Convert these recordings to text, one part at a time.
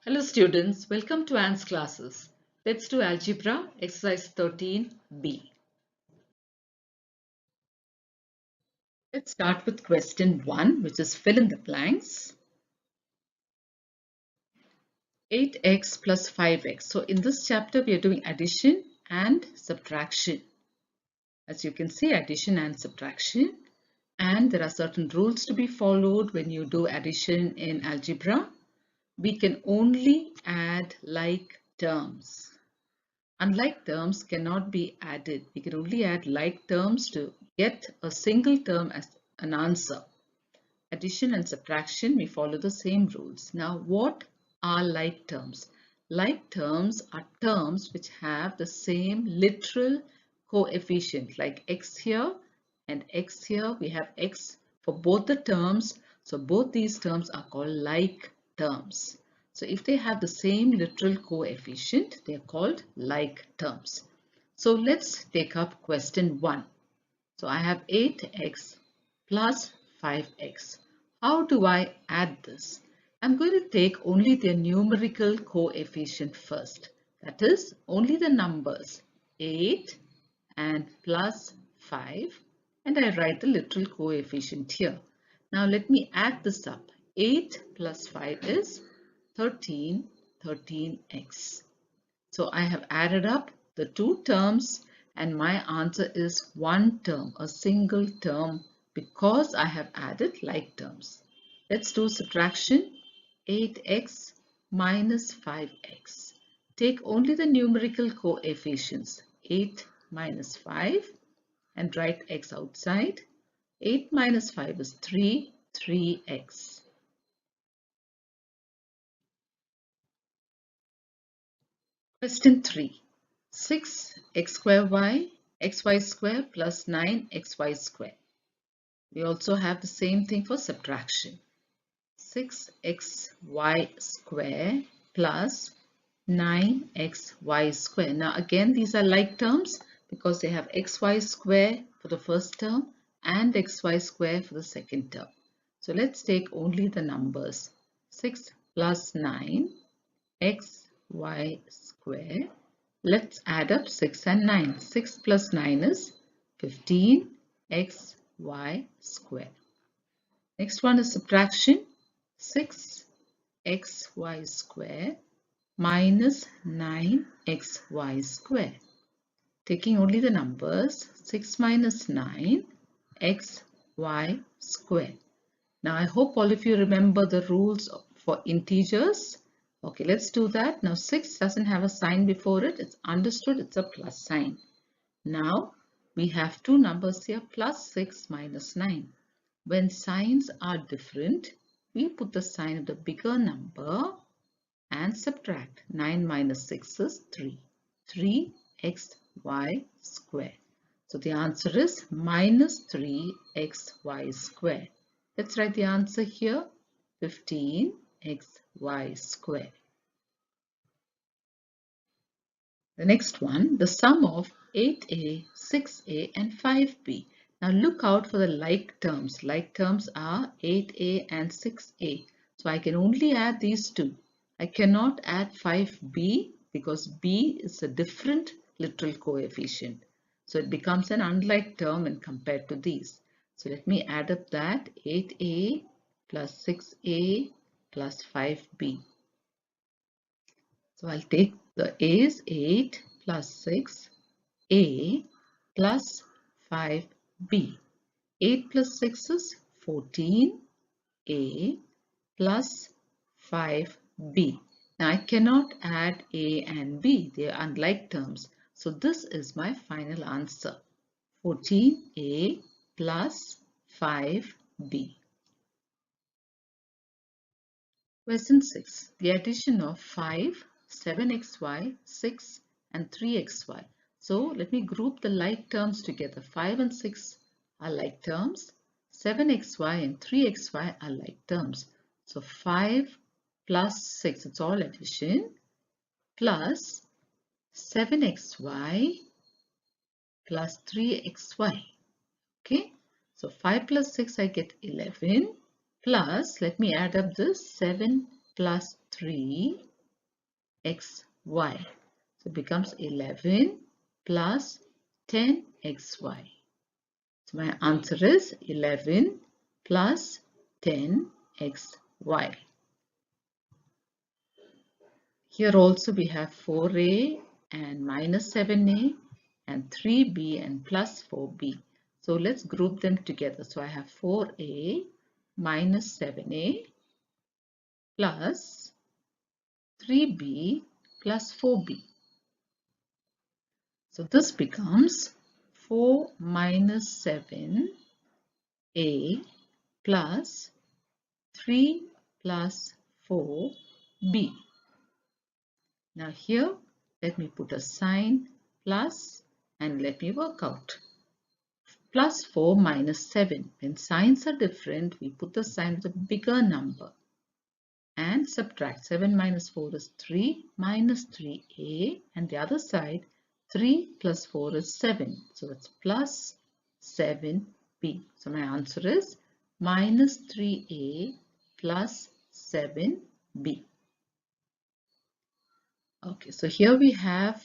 Hello students, welcome to Anne's classes. Let's do algebra exercise 13b. Let's start with question 1, which is fill in the blanks. 8x plus 5x. So in this chapter we are doing addition and subtraction. As you can see, addition and subtraction, and there are certain rules to be followed when you do addition in algebra. We can only add like terms. Unlike terms cannot be added. We can only add like terms to get a single term as an answer. Addition and subtraction, we follow the same rules. Now, what are like terms? Like terms are terms which have the same literal coefficient, like x here and x here. We have x for both the terms. So both these terms are called like terms. So if they have the same literal coefficient, they are called like terms. So let's take up question 1. So I have 8x plus 5x. How do I add this? I'm going to take only the numerical coefficient first. That is, only the numbers 8 and plus 5, and I write the literal coefficient here. Now let me add this up. 8 plus 5 is 13x. So I have added up the two terms and my answer is one term, a single term, because I have added like terms. Let's do subtraction. 8x minus 5x. Take only the numerical coefficients. 8 minus 5 and write x outside. 8 minus 5 is 3x. Question 3. 6x square y, xy square plus 9xy square. We also have the same thing for subtraction. 6xy square plus 9xy square. Now again, these are like terms because they have xy square for the first term and xy square for the second term. So let's take only the numbers. 6 plus 9 xy square. Let's add up 6 and 9. 6 plus 9 is 15xy square. Next one is subtraction. 6xy square minus 9xy square. Taking only the numbers, 6 minus 9, xy square. Now I hope all of you remember the rules for integers. Okay, let's do that. Now 6 doesn't have a sign before it. It's understood it's a plus sign. Now we have two numbers here, plus 6 minus 9. When signs are different, we put the sign of the bigger number and subtract. 9 minus 6 is 3. 3xy square. So the answer is minus 3xy square. Let's write the answer here, 15xy square. The next one, the sum of 8a, 6a and 5b. Now look out for the like terms. Like terms are 8a and 6a. So I can only add these two. I cannot add 5b because b is a different literal coefficient. So it becomes an unlike term when compared to these. So let me add up that 8a plus 6a plus 5b. So I'll take the a is 8 plus 6, a plus 5b. 8 plus 6 is 14, a plus 5b. Now I cannot add a and b, they are unlike terms. So this is my final answer, 14a plus 5b. Question 6. The addition of 5, 7xy, 6 and 3xy. So let me group the like terms together. 5 and 6 are like terms. 7xy and 3xy are like terms. So 5 plus 6, it's all addition, plus 7xy plus 3xy. Okay, so 5 plus 6 I get 11. Plus, let me add up this, 7 plus 3 xy. So it becomes 11 plus 10xy. So my answer is 11 plus 10xy. Here also we have 4a and minus 7a and 3b and plus 4b. So let's group them together. So I have 4a minus 7a plus 3b plus 4b. So this becomes 4 minus 7a plus 3 plus 4b. Now here, let me put a sign plus and let me work out. Plus 4 minus 7. When signs are different, we put the sign with a bigger number and subtract. 7 minus 4 is 3 minus 3a, and the other side 3 plus 4 is 7. So it's plus 7b. So my answer is minus 3a plus 7b. Okay, so here we have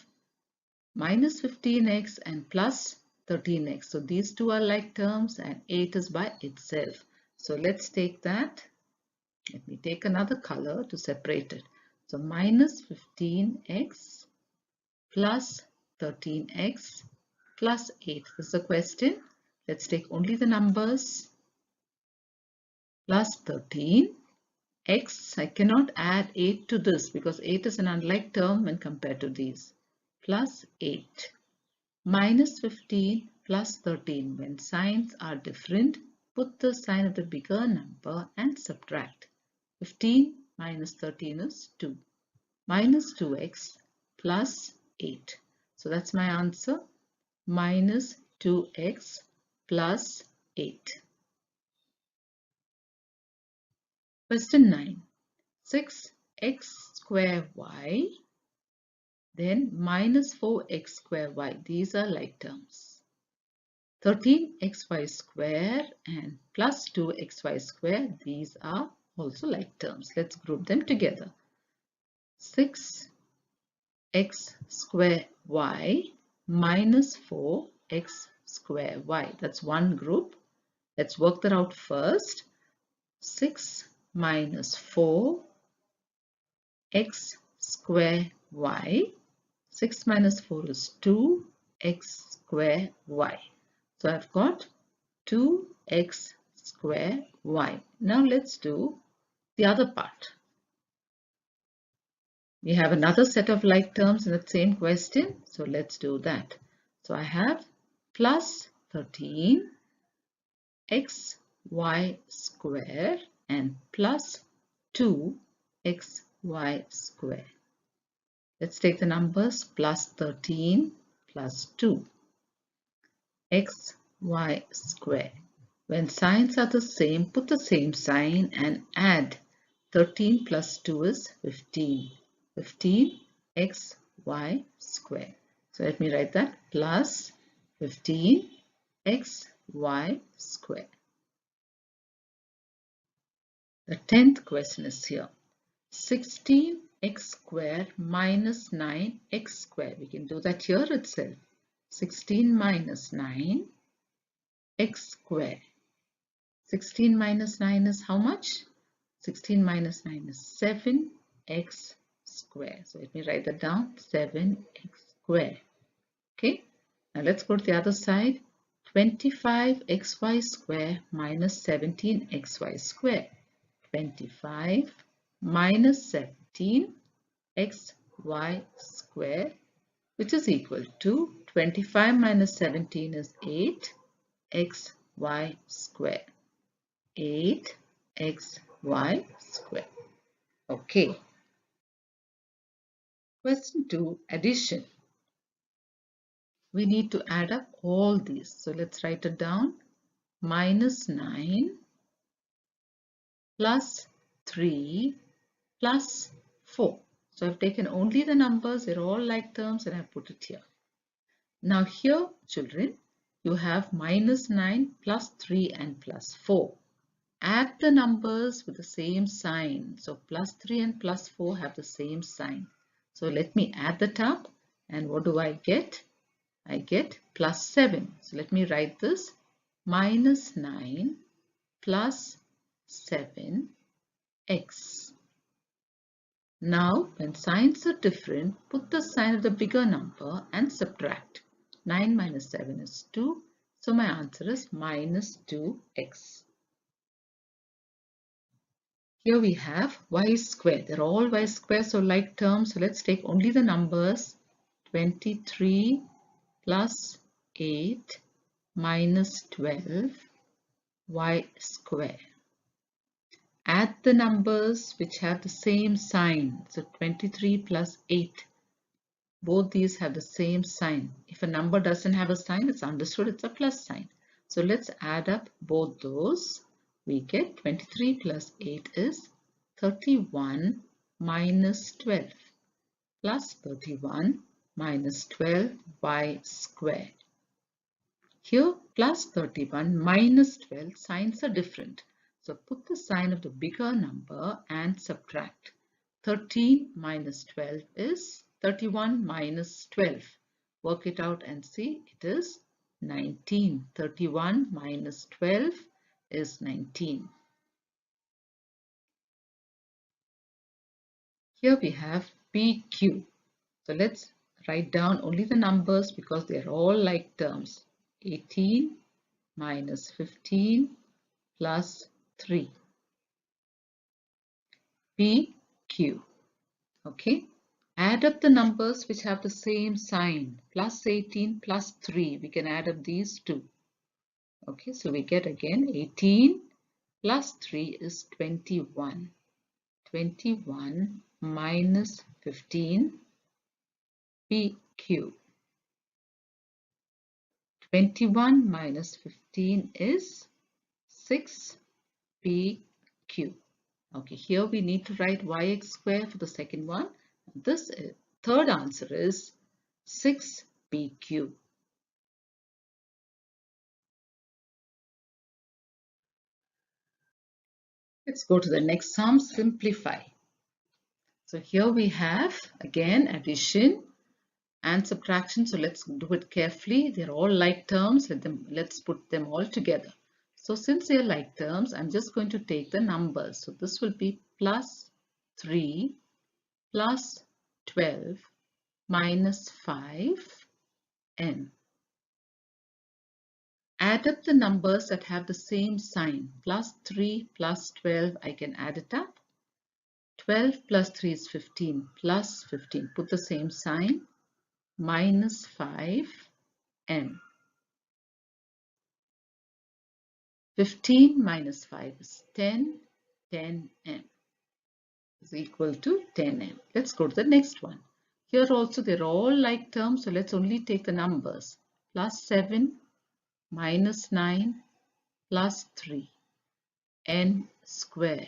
minus 15x and plus 13x. So these two are like terms and 8 is by itself. So let's take that. Let me take another color to separate it. So minus 15x plus 13x plus 8. This is a question. Let's take only the numbers. Plus 13. X, I cannot add 8 to this because 8 is an unlike term when compared to these. Plus 8. Minus 15 plus 13. When signs are different, put the sign of the bigger number and subtract. 15 minus 13 is 2. Minus 2x plus 8. So that's my answer. Minus 2x plus 8. Question 9. 6x square y, then minus 4x square y. These are like terms. 13xy square and plus 2xy square. These are also like terms. Let's group them together. 6x square y minus 4x square y. That's one group. Let's work that out first. 6 minus 4x square y. 6 minus 4 is 2x square y. So I've got 2x square y. Now let's do the other part. We have another set of like terms in the same question. So let's do that. So I have plus 13 xy square and plus 2xy square. Let's take the numbers. Plus 13 plus 2 xy square. When signs are the same, put the same sign and add. 13 plus 2 is 15. 15 xy square. So let me write that. Plus 15 xy square. The 10th question is here. 16x square minus 9x square. We can do that here itself. 16 minus 9 x square. 16 minus 9 is how much? 16 minus 9 is 7x square. So let me write that down. 7x square. Okay. Now let's go to the other side. 25xy square minus 17xy square. 25 minus 17xy square, which is equal to 25 minus 17 is 8xy square. 8xy square. Okay. Question 2, addition. We need to add up all these. So let's write it down. Minus 9 plus 3 plus 4. So I've taken only the numbers. They're all like terms and I've put it here. Now here, children, you have minus 9 plus 3 and plus 4. Add the numbers with the same sign. So plus 3 and plus 4 have the same sign. So let me add that up, and what do I get? I get plus 7. So let me write this: minus 9 plus 7x. Now, when signs are different, put the sign of the bigger number and subtract. 9 minus 7 is 2. So my answer is minus 2x. Here we have y squared. They're all y squared, so like terms. So let's take only the numbers. 23 plus 8 minus 12 y squared. Add the numbers which have the same sign. So 23 plus 8. Both these have the same sign. If a number doesn't have a sign, it's understood it's a plus sign. So let's add up both those. We get 23 plus 8 is 31 minus 12 plus 31 minus 12y squared. Here plus 31 minus 12 signs are different. So put the sign of the bigger number and subtract. 13 minus 12 is 31 minus 12. Work it out and see, it is 19. 31 minus 12 is 19. Here we have PQ. So let's write down only the numbers because they are all like terms. 18 minus 15 plus 3. PQ. Okay. Add up the numbers which have the same sign. Plus 18 plus 3. We can add up these two. Okay. So we get again 18 plus 3 is 21. 21 minus 15 PQ. 21 minus 15 is 6 PQ. Okay, here we need to write yx square for the second one. This third answer is 6 PQ. Let's go to the next sum, simplify. So here we have again addition and subtraction. So let's do it carefully. They're all like terms. Let's put them all together. So since they're like terms, I'm just going to take the numbers. So this will be plus 3 plus 12 minus 5n. Add up the numbers that have the same sign. Plus 3 plus 12, I can add it up. 12 plus 3 is 15 plus 15. Put the same sign. Minus 5n. 15 minus 5 is 10. 10n is equal to 10n. Let's go to the next one. Here also they're all like terms, so let's only take the numbers. Plus 7 minus 9 plus 3 n square.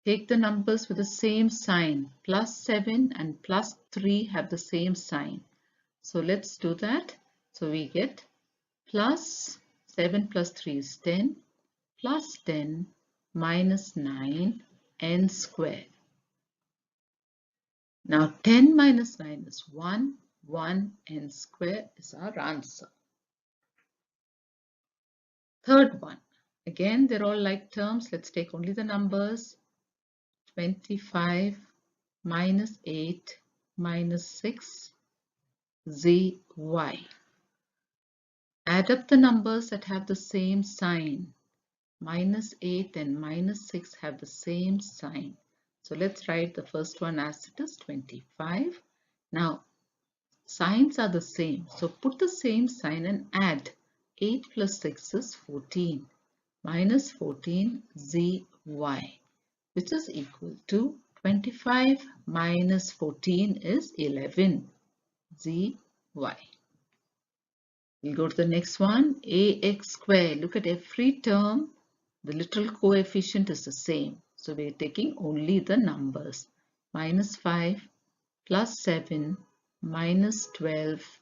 Take the numbers with the same sign. Plus 7 and plus 3 have the same sign. So let's do that. So we get plus 7 plus 3 is 10 plus 10 minus 9 n square. Now 10 minus 9 is 1. 1 n square is our answer. Third one. Again, they're all like terms. Let's take only the numbers. 25 minus 8 minus 6 zy. Add up the numbers that have the same sign. Minus 8 and minus 6 have the same sign. So let's write the first one as it is, 25. Now, signs are the same. So put the same sign and add. 8 plus 6 is 14. Minus 14 zy, which is equal to 25 minus 14 is 11 zy. We'll go to the next one, ax square. Look at every term. The literal coefficient is the same. So we're taking only the numbers. Minus 5 plus 7 minus 12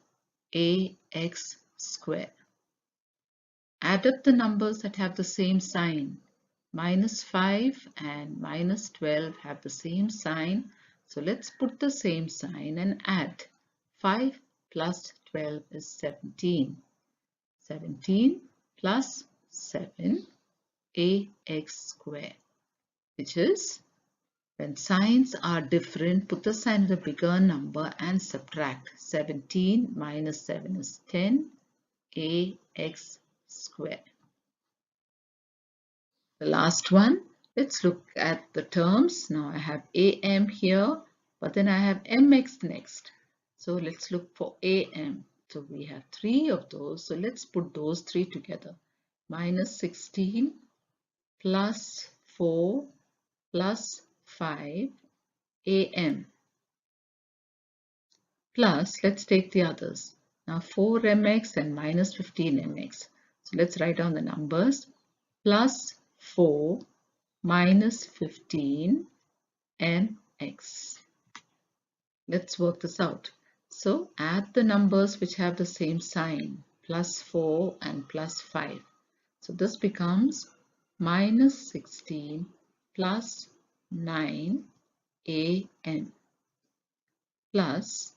ax square. Add up the numbers that have the same sign. Minus 5 and minus 12 have the same sign. So let's put the same sign and add. 5 plus 12 is 17. 17 plus 7, ax squared, which is when signs are different, put the sign of the bigger number and subtract. 17 minus 7 is 10, ax squared. The last one, let's look at the terms. Now I have am here, but then I have mx next. So let's look for am. So we have 3 of those. So let's put those 3 together. Minus 16 plus 4 plus 5 am. Plus, let's take the others. Now 4mx and minus 15mx. So let's write down the numbers. Plus 4 minus 15 mx. Let's work this out. So add the numbers which have the same sign, plus 4 and plus 5. So this becomes minus 16 plus 9 am. Plus,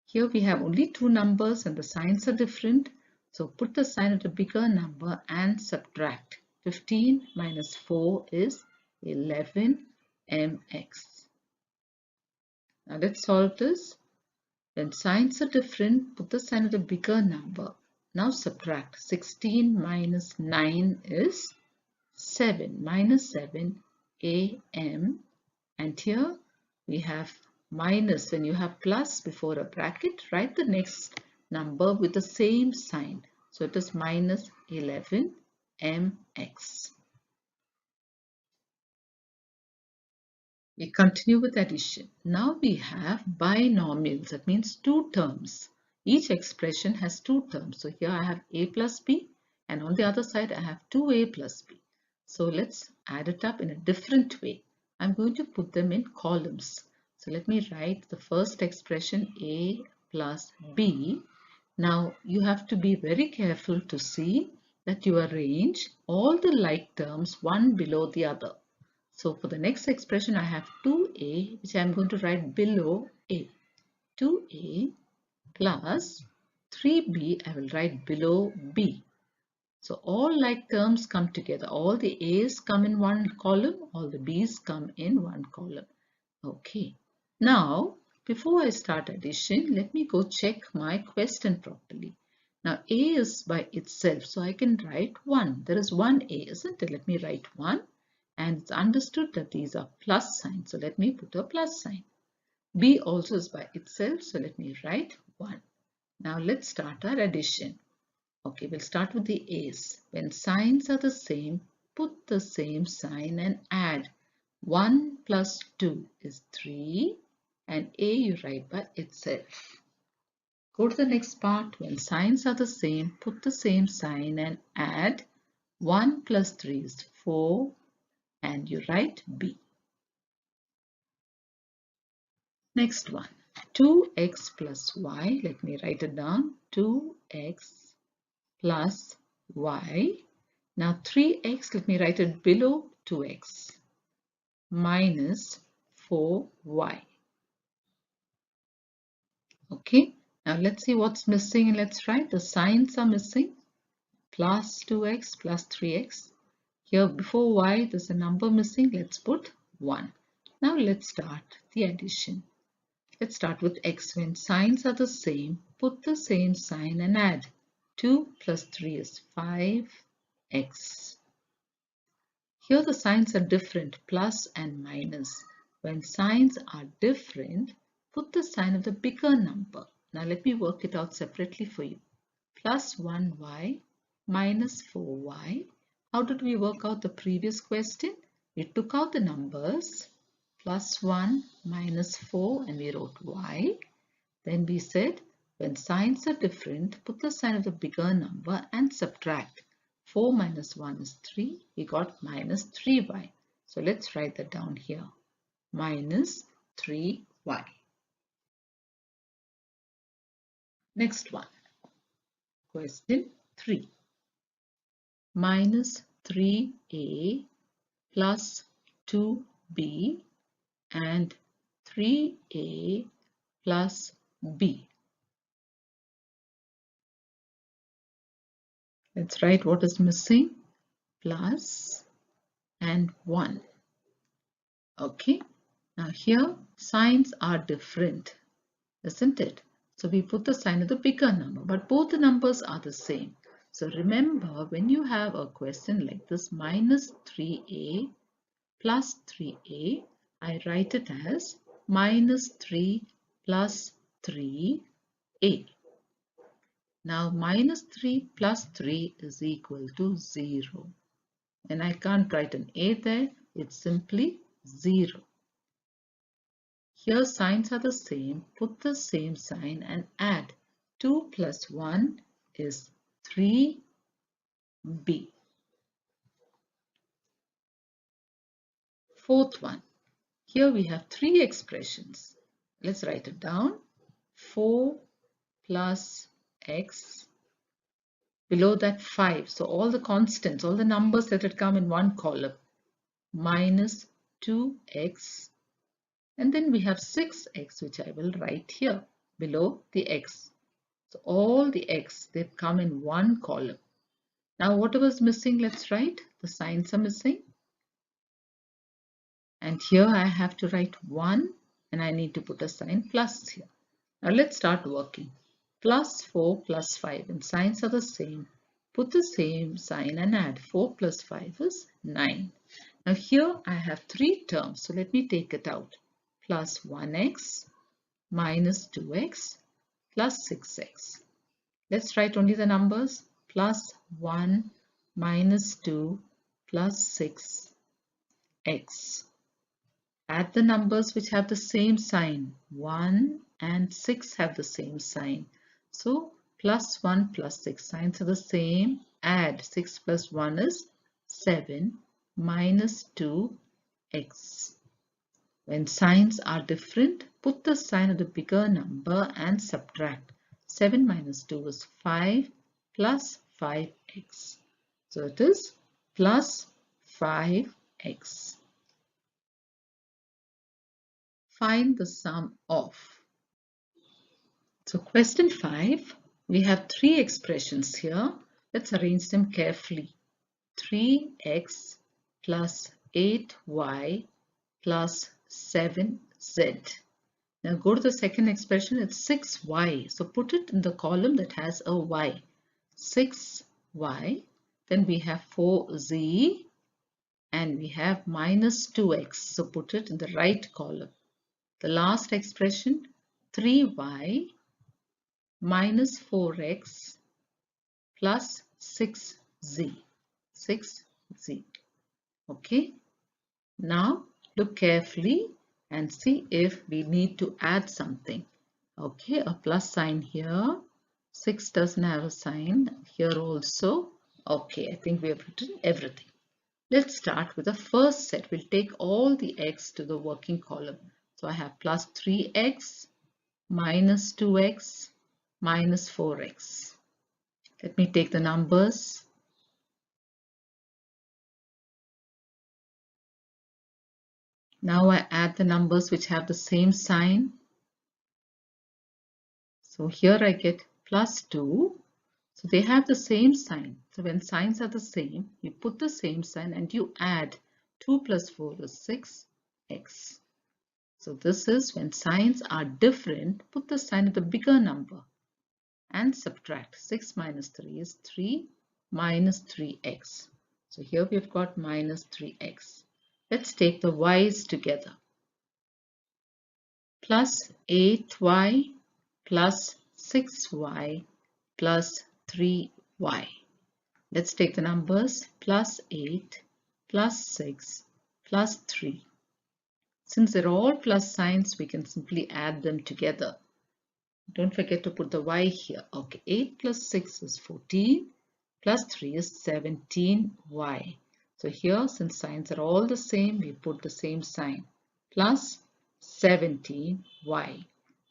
here we have only two numbers and the signs are different. So put the sign of the bigger number and subtract. 15 minus 4 is 11 mx. Now let's solve this. When signs are different, put the sign of the bigger number. Now subtract. 16 minus 9 is 7. Minus 7 am. And here we have minus. When you have plus before a bracket, write the next number with the same sign. So it is minus 11 mx. We continue with addition. Now we have binomials. That means two terms. Each expression has two terms. So here I have a plus b, and on the other side I have 2a plus b. So let's add it up in a different way. I'm going to put them in columns. So let me write the first expression a plus b. Now you have to be very careful to see that you arrange all the like terms one below the other. So for the next expression, I have 2a, which I am going to write below a. 2a plus 3b, I will write below b. So all like terms come together. All the a's come in one column, all the b's come in one column. Okay. Now, before I start addition, let me go check my question properly. Now, a is by itself, so I can write 1. There is one a, isn't it? Let me write 1. And it's understood that these are plus signs. So let me put a plus sign. B also is by itself. So let me write 1. Now let's start our addition. Okay, we'll start with the A's. When signs are the same, put the same sign and add. 1 plus 2 is 3. And A you write by itself. Go to the next part. When signs are the same, put the same sign and add. 1 plus 3 is 4. And you write B. Next one, 2x plus y. Let me write it down. 2x plus y. Now 3x, let me write it below 2x minus 4y. Okay, now let's see what's missing and let's write. The signs are missing. Plus 2x plus 3x. Here before y, there's a number missing. Let's put 1. Now let's start the addition. Let's start with x. When signs are the same, put the same sign and add. 2 plus 3 is 5x. Here the signs are different, plus and minus. When signs are different, put the sign of the bigger number. Now let me work it out separately for you. Plus 1y minus 4y. How did we work out the previous question? We took out the numbers. Plus 1 minus 4 and we wrote y. Then we said when signs are different, put the sign of the bigger number and subtract. 4 minus 1 is 3. We got minus 3y. So let's write that down here. Minus 3y. Next one. Question 3. Minus 3a plus 2b and 3a plus b. Let's write what is missing. Plus and 1. Okay. Now here signs are different, isn't it? So we put the sign of the bigger number, but both the numbers are the same. So remember, when you have a question like this, minus 3a plus 3a, I write it as minus 3 plus 3a. Now minus 3 plus 3 is equal to 0. And I can't write an a there, it's simply 0. Here signs are the same, put the same sign and add. 2 plus 1 is 3b. Fourth one. Here we have three expressions. Let's write it down. 4 plus x. Below that 5. So all the constants, all the numbers that had come in one column. Minus 2x. And then we have 6x, which I will write here below the x. So all the x, they've come in one column. Now whatever is missing, let's write. The signs are missing. And here I have to write 1 and I need to put a sign plus here. Now let's start working. Plus 4 plus 5 and signs are the same. Put the same sign and add. 4 plus 5 is 9. Now here I have three terms. So let me take it out. Plus 1x minus 2x plus 6x. Let's write only the numbers. Plus 1 minus 2 plus 6x. Add the numbers which have the same sign. 1 and 6 have the same sign. So plus 1 plus 6 signs are the same. Add 6 plus 1 is 7 minus 2x. When signs are different, put the sign of the bigger number and subtract. 7 minus 2 is 5 plus 5x. So it is plus 5x. Find the sum of. So question 5, we have three expressions here. Let's arrange them carefully. 3x plus 8y plus 7z. Now go to the second expression, it's 6y. So put it in the column that has a y. 6y. Then we have 4z and we have minus 2x. So put it in the right column. The last expression, 3y minus 4x plus 6z. 6z. Okay. Now look carefully and see if we need to add something. Okay, a plus sign here. 6 doesn't have a sign here also. Okay, I think we have written everything. Let's start with the first set. We'll take all the x to the working column. So I have plus 3x minus 2x minus 4x. Let me take the numbers. Now I add the numbers which have the same sign. So here I get plus 2. So they have the same sign. So when signs are the same, you put the same sign and you add 2 plus 4 is 6x. So this is when signs are different, put the sign of the bigger number and subtract. 6 minus 3 is 3 minus 3x. So here we've got minus 3x. Let's take the y's together. Plus 8y plus 6y plus 3y. Let's take the numbers. Plus 8 plus 6 plus 3. Since they're all plus signs, we can simply add them together. Don't forget to put the y here. Okay, 8 plus 6 is 14 plus 3 is 17y. So here, since signs are all the same, we put the same sign. Plus 17y.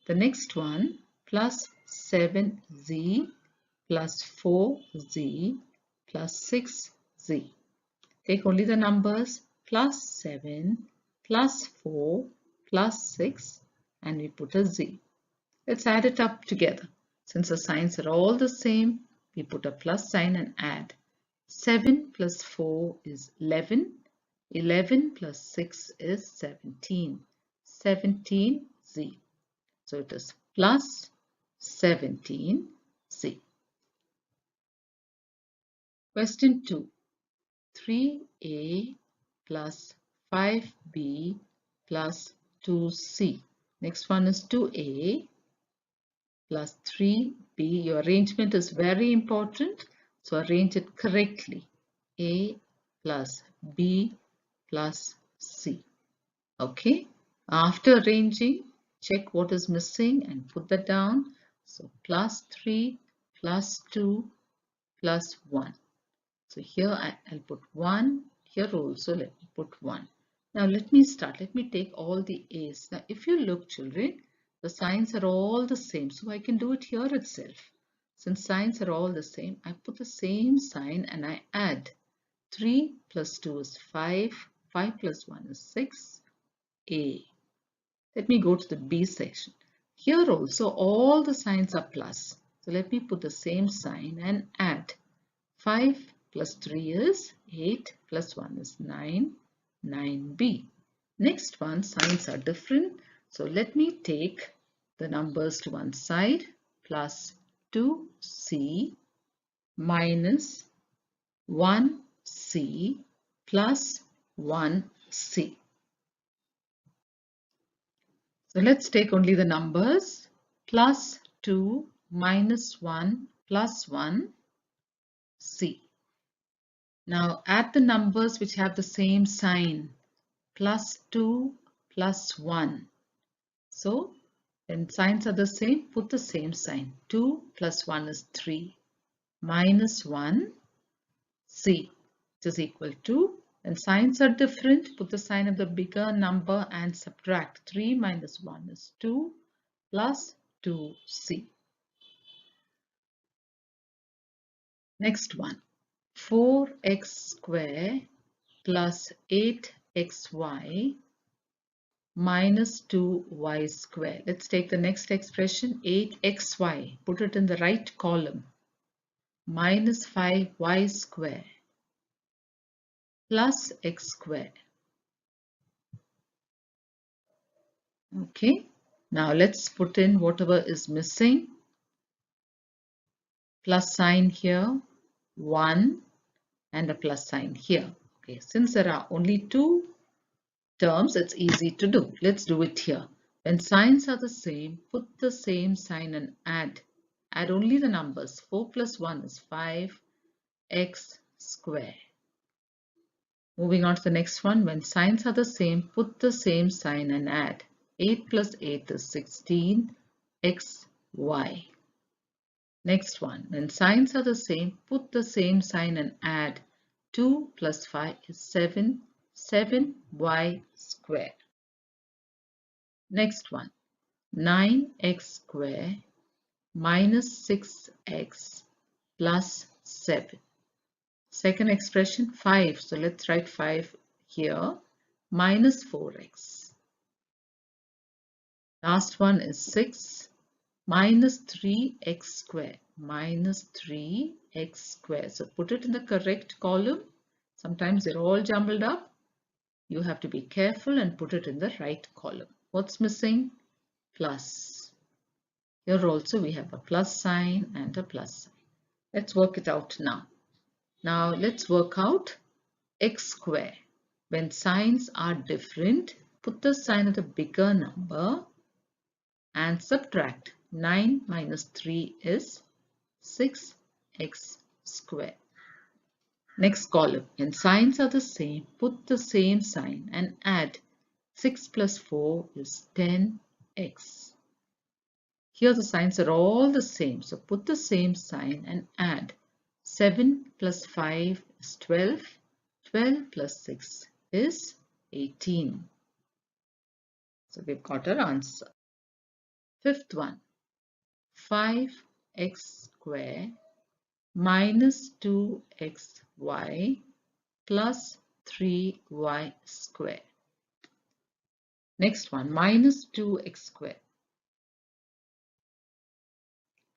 The next one, plus 7z plus 4z plus 6z. Take only the numbers. Plus 7 plus 4 plus 6 and we put a z. Let's add it up together. Since the signs are all the same, we put a plus sign and add. 7 plus 4 is 11. 11 plus 6 is 17. 17z. So it is plus 17z. Question 2. 3a plus 5b plus 2c. Next one is 2a plus 3b. Your arrangement is very important, so arrange it correctly. A plus b plus c. Okay, after arranging, check what is missing and put that down. So plus 3 plus 2 plus 1. So here I'll put 1. Here also let me put 1. Now let me start. Let me take all the A's. Now if you look, children, the signs are all the same. So I can do it here itself. Since signs are all the same, I put the same sign and I add. 3 plus 2 is 5. 5 plus 1 is 6. A. Let me go to the B section. Here also all the signs are plus. So let me put the same sign and add. 5 plus 3 is 8 plus 1 is 9. 9b. Next one, signs are different. So let me take the numbers to one side. Plus 2c minus 1c plus 1c. So let's take only the numbers. Plus 2 minus 1 plus 1 c. Now add the numbers which have the same sign. Plus 2 plus 1. So when signs are the same, put the same sign. 2 plus 1 is 3. Minus 1 c, which is equal to. When signs are different, put the sign of the bigger number and subtract. 3 minus 1 is 2 plus 2c. Next one. 4x square plus 8xy minus 2y square. Let's take the next expression, 8xy. Put it in the right column. Minus 5y square plus x square. Okay. Now let's put in whatever is missing. Plus sign here, 1 and a plus sign here. Okay. Since there are only two terms, it's easy to do. Let's do it here. When signs are the same, put the same sign and add. Add only the numbers. 4 plus 1 is 5x square. Moving on to the next one. When signs are the same, put the same sign and add. 8 plus 8 is 16xy. Next one. When signs are the same, put the same sign and add. 2 plus 5 is 7. 7y square. Next one. 9x square minus 6x plus 7. Second expression, 5. So let's write 5 here. Minus 4x. Last one is 6. Minus 3x square. Minus 3x square. So put it in the correct column. Sometimes they're all jumbled up. You have to be careful and put it in the right column. What's missing? Plus. Here also we have a plus sign and a plus sign. Let's work it out now. Now let's work out x square. When signs are different, put the sign of the bigger number and subtract. 9 minus 3 is 6x square. Next column. When signs are the same, put the same sign and add. 6 plus 4 is 10x. Here the signs are all the same, so put the same sign and add. 7 plus 5 is 12. 12 plus 6 is 18. So we've got our answer. Fifth one. 5x square minus 2xy plus 3y square. Next one, minus 2x squared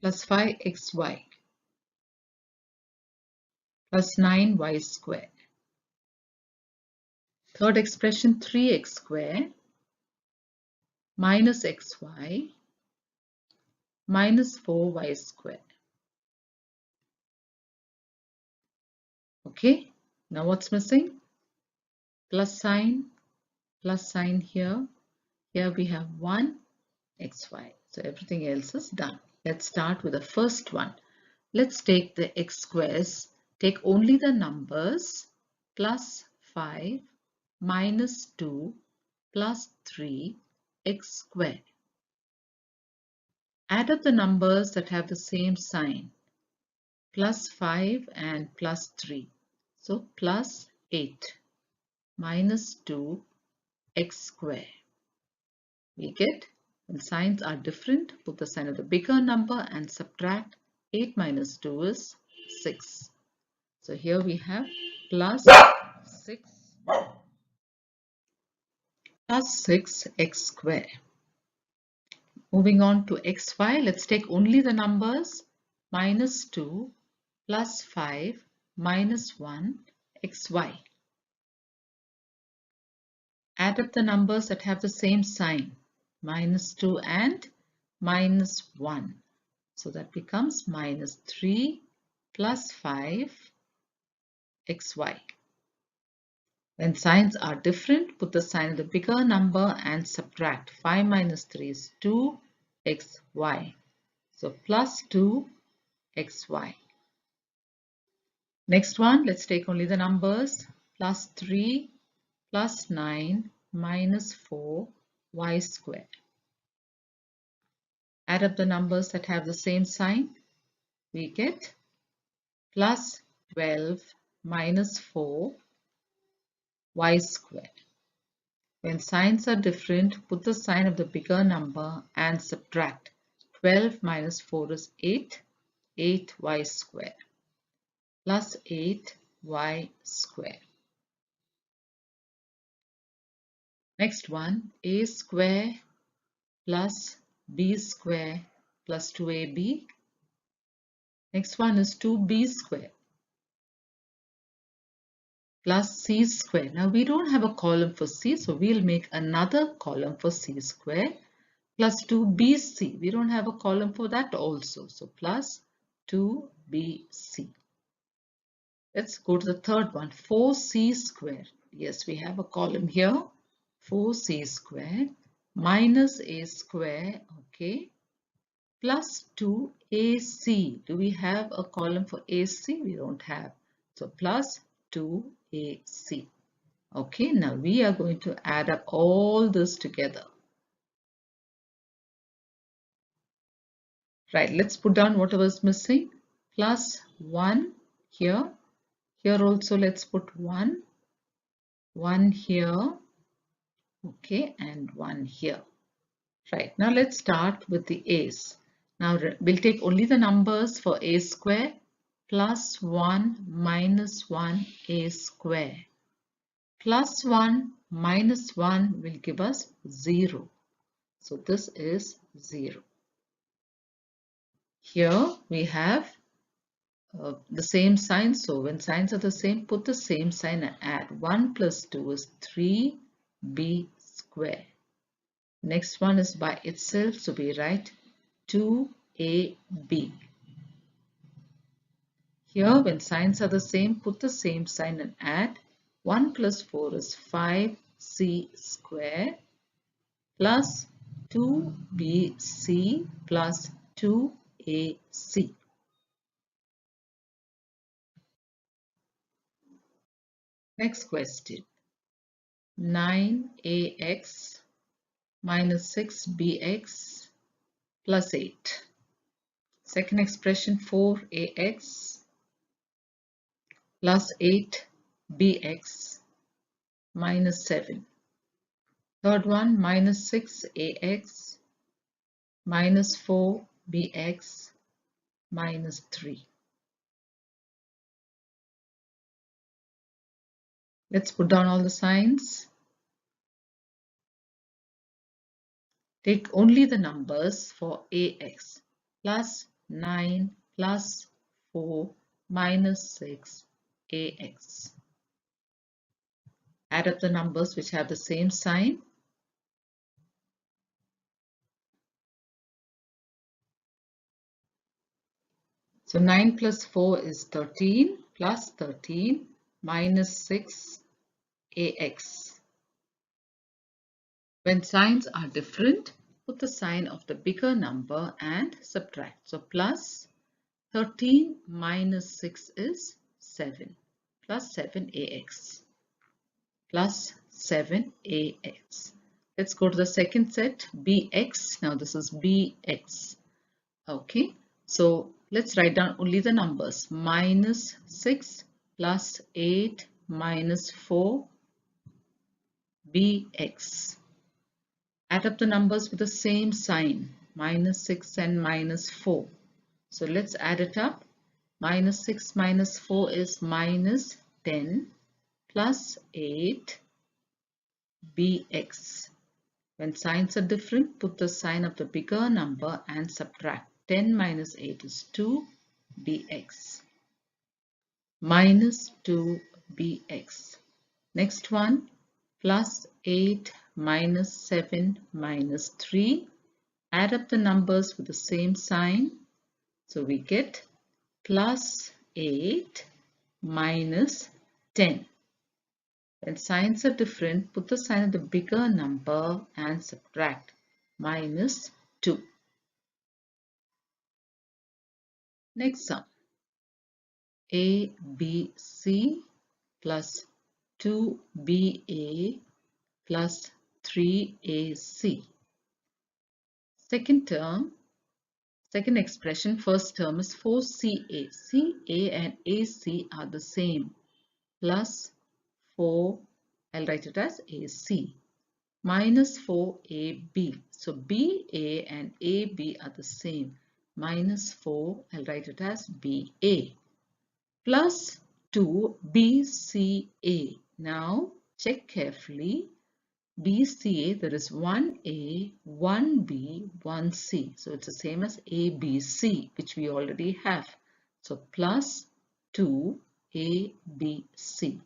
plus 5xy plus 9y squared. Third expression, 3x squared minus xy minus 4y squared. Okay, now what's missing? Plus sign here. Here we have 1xy. So everything else is done. Let's start with the first one. Let's take the x squares. Take only the numbers plus 5 minus 2 plus 3 x squared. Add up the numbers that have the same sign, plus 5 and plus 3. So plus 8 minus 2 x squared. We get, when signs are different, put the sign of the bigger number and subtract. 8 minus 2 is 6. So here we have plus 6 x squared. Moving on to xy, let's take only the numbers minus 2 plus 5 minus 1 xy. Add up the numbers that have the same sign, minus 2 and minus 1. So that becomes minus 3 plus 5 xy. When signs are different, put the sign of the bigger number and subtract. 5 minus 3 is 2xy. So plus 2xy. Next one, let's take only the numbers. Plus 3 plus 9 minus 4y squared. Add up the numbers that have the same sign. We get plus 12 minus 4y squared. When signs are different, put the sign of the bigger number and subtract. 12 minus 4 is 8, 8y squared plus 8y squared. Next one, a square plus b square plus 2ab. Next one is 2b square plus c square. Now we don't have a column for c, so we'll make another column for c square plus 2bc. We don't have a column for that also, so plus 2bc. Let's go to the third one, 4c square. Yes, we have a column here, 4c square minus a square, okay, plus 2ac. Do we have a column for ac? We don't have. So plus 2ac. Okay, now we are going to add up all this together. Right, let's put down whatever is missing. Plus 1 here. Here also let's put 1. 1 here. Okay, and 1 here. Right, now let's start with the a's. Now we'll take only the numbers for a square. Plus 1 minus 1 a square. Plus 1 minus 1 will give us 0. So this is 0. Here we have the same sign. So when signs are the same, put the same sign and add. 1 plus 2 is 3b square. Next one is by itself, so we write 2ab. Here when signs are the same, put the same sign and add. 1 plus 4 is 5c square plus 2bc plus 2ac. Next question. 9ax minus 6bx plus 8. Second expression, 4ax plus 8bx minus 7. Third one, minus 6ax minus 4bx minus 3. Let's put down all the signs. Take only the numbers for ax. Plus 9 plus 4 minus 6 ax. Add up the numbers which have the same sign. So 9 plus 4 is 13 plus 13 minus 6 ax. When signs are different, put the sign of the bigger number and subtract. So plus 13 minus 6 is 7 plus 7ax plus 7ax. Let's go to the second set, bx. Now this is bx. Okay, so let's write down only the numbers. Minus 6 plus 8 minus 4 bx. Add up the numbers with the same sign, minus 6 and minus 4. So let's add it up. Minus 6 minus 4 is minus 10 plus 8 bx. When signs are different, put the sign of the bigger number and subtract. 10 minus 8 is 2 bx. Minus 2 bx. Next one, plus 8 minus 7 minus 3. Add up the numbers with the same sign. So we get plus 8 minus 10. When signs are different, put the sign of the bigger number and subtract. Minus 2. Next sum. ABC plus 2BA plus 3AC. Second expression, first term is 4CA. CA and AC are the same. Plus 4, I'll write it as AC. Minus 4AB. So BA and AB are the same. Minus 4, I'll write it as BA. Plus 2BCA. Now check carefully. BCA, there is 1A, 1B, 1C. So it's the same as ABC, which we already have. So plus 2ABC.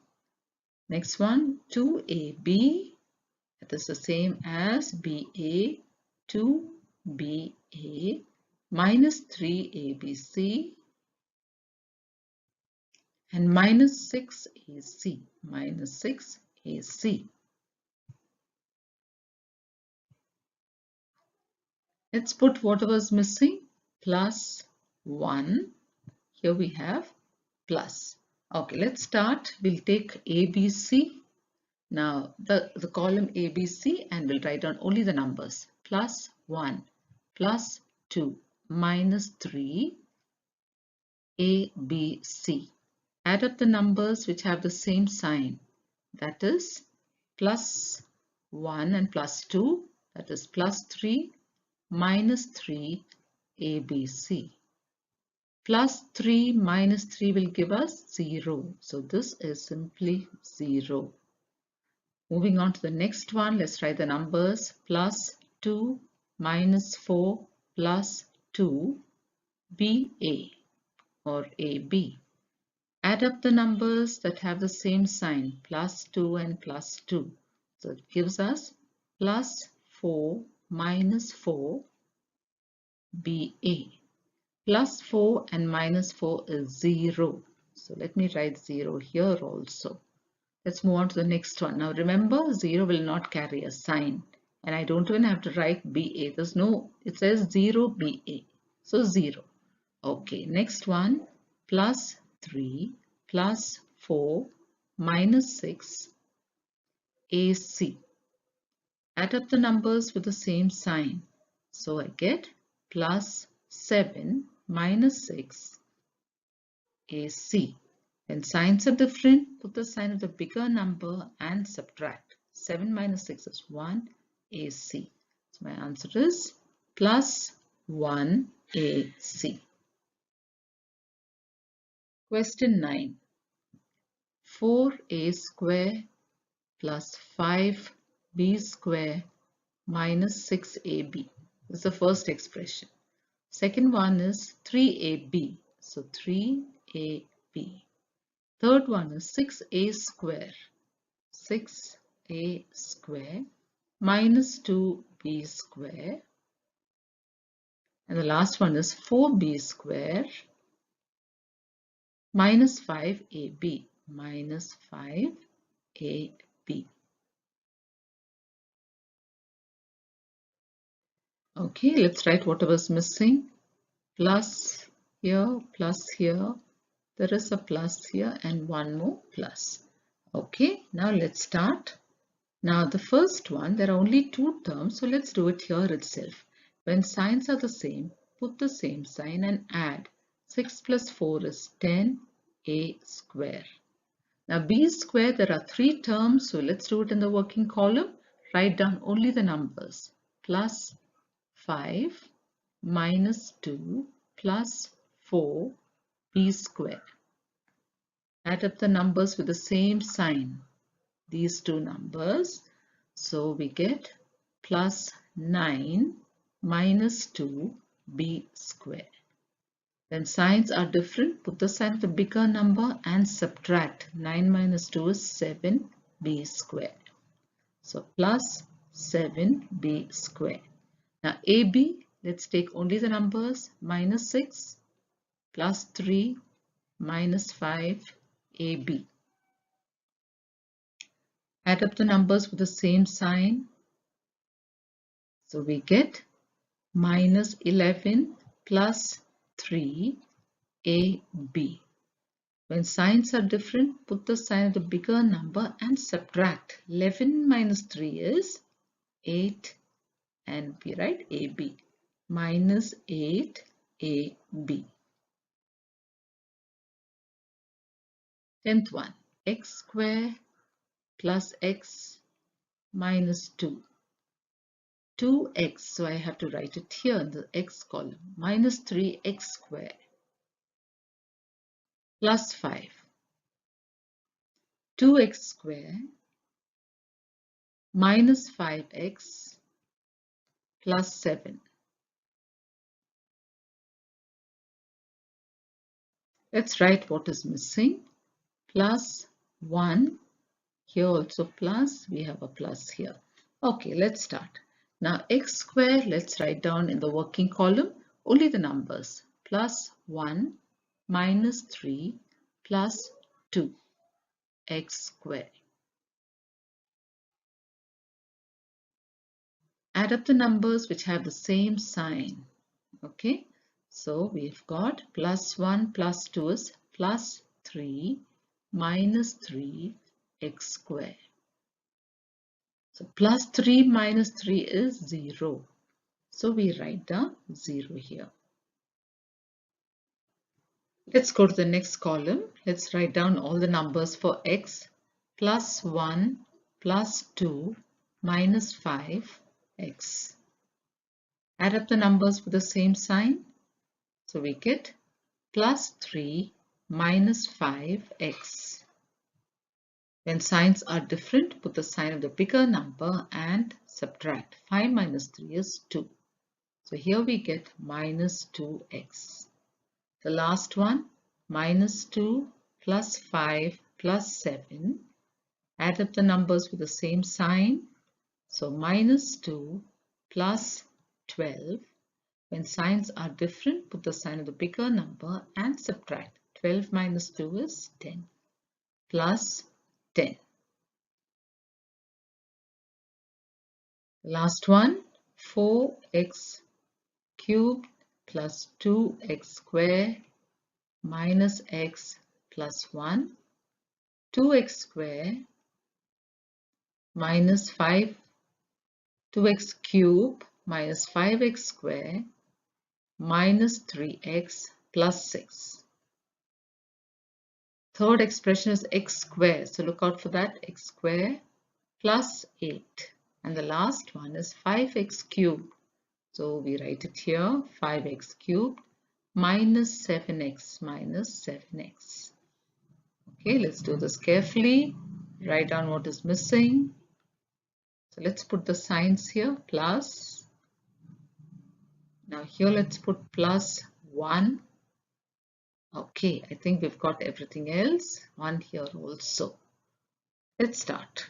Next one, 2AB, that is the same as BA, 2BA, minus 3ABC, and minus 6AC, minus 6AC. Let's put whatever is missing, plus 1. Here we have plus. Okay, let's start. We'll take ABC. Now the column ABC, and we'll write down only the numbers. Plus 1, plus 2, minus 3, ABC. Add up the numbers which have the same sign. That is plus 1 and plus 2. That is plus 3, minus 3, ABC. Plus 3 minus 3 will give us 0. So this is simply 0. Moving on to the next one, let's write the numbers. Plus 2 minus 4 plus 2 BA or AB. Add up the numbers that have the same sign, plus 2 and plus 2. So it gives us plus 4 minus 4 BA. Plus 4 and minus 4 is 0. So let me write 0 here also. Let's move on to the next one. Now remember, 0 will not carry a sign. And I don't even have to write BA. There's no, it says 0 BA. So 0. Okay, next one, plus 3 plus 4 minus 6 AC. Add up the numbers with the same sign. So I get plus 7 minus 6 AC. When signs are different, put the sign of the bigger number and subtract. 7 minus 6 is 1 AC. So my answer is plus 1 AC. Question 9. 4a square plus 5b square minus 6ab. This is the first expression. Second one is 3ab. So 3ab. Third one is 6a square. 6a square minus 2b square. And the last one is 4b square minus 5ab. Minus 5ab. Okay, let's write whatever's missing. Plus here, plus here. There is a plus here and one more plus. Okay, now let's start. Now the first one, there are only two terms, so let's do it here itself. When signs are the same, put the same sign and add. 6 plus 4 is 10a square. Now b square, there are three terms, so let's do it in the working column. Write down only the numbers. Plus 5 minus 2 plus 4 b square. Add up the numbers with the same sign. These two numbers. So we get plus 9 minus 2b square. When signs are different, put the sign of the bigger number and subtract. 9 minus 2 is 7b square. So plus 7b square. Now AB, let's take only the numbers. Minus 6 plus 3 minus 5 AB. Add up the numbers with the same sign. So we get minus 11 plus 3 AB. When signs are different, put the sign of the bigger number and subtract. 11 minus 3 is 8 and we write AB. Minus 8 AB. 10th one, x square plus x minus 2. 2x, so I have to write it here in the x column, minus 3x square plus 5. 2x square minus 5x plus 7. Let's write what is missing. Plus 1, here also plus, we have a plus here. Okay, let's start. Now x square, let's write down in the working column only the numbers. Plus 1 minus 3 plus 2 x square. Add up the numbers which have the same sign. Okay, so we've got plus 1 plus 2 is plus 3 minus 3 x square. So plus 3 minus 3 is 0. So we write down 0 here. Let's go to the next column. Let's write down all the numbers for x. Plus 1 plus 2 minus 5x. Add up the numbers with the same sign. So we get plus 3 minus 5x. When signs are different, put the sign of the bigger number and subtract. 5 minus 3 is 2. So here we get minus 2x. The last one, minus 2 plus 5 plus 7. Add up the numbers with the same sign. So minus 2 plus 12. When signs are different, put the sign of the bigger number and subtract. 12 minus 2 is 10 plus 10. Last one, 4x cubed plus 2x square minus x plus 1, 2x square minus 5, 2x cube minus 5x square minus 3x plus 6. Third expression is x square, so look out for that, x square plus 8. And the last one is 5x cubed. So we write it here, 5x cubed minus 7x minus 7x. Okay, let's do this carefully. Write down what is missing. So let's put the signs here, plus. Now here let's put plus 1. Okay, I think we've got everything else. 1 here also. Let's start.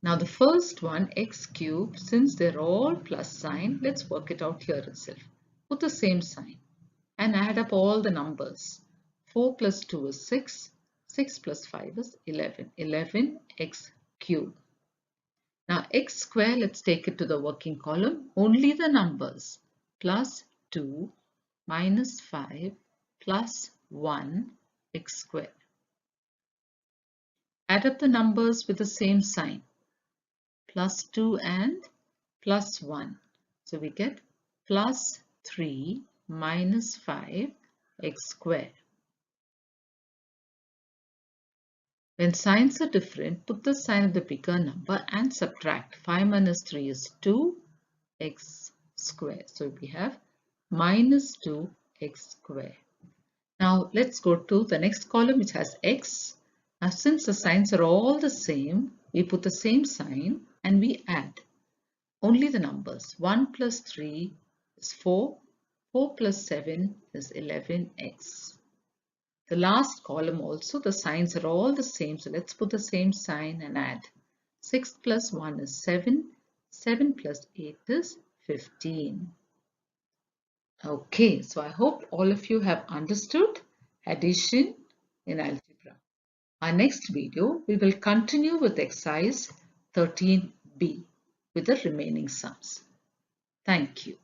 Now the first one, x cubed, since they're all plus sign, let's work it out here itself. Put the same sign and add up all the numbers. 4 plus 2 is 6. 6 plus 5 is 11. 11x cubed. Now x square, let's take it to the working column. Only the numbers. Plus 2 minus 5 plus 1 x square. Add up the numbers with the same sign. Plus 2 and plus 1. So we get plus 3 minus 5 x square. When signs are different, put the sign of the bigger number and subtract. 5 minus 3 is 2 x square. So we have minus 2 x square. Now let's go to the next column which has x. Now since the signs are all the same, we put the same sign and we add only the numbers. 1 plus 3 is 4. 4 plus 7 is 11x. The last column also, the signs are all the same. So let's put the same sign and add. 6 plus 1 is 7. 7 plus 8 is 15. Okay, so I hope all of you have understood addition in algebra. Our next video, we will continue with exercise 13b with the remaining sums. Thank you.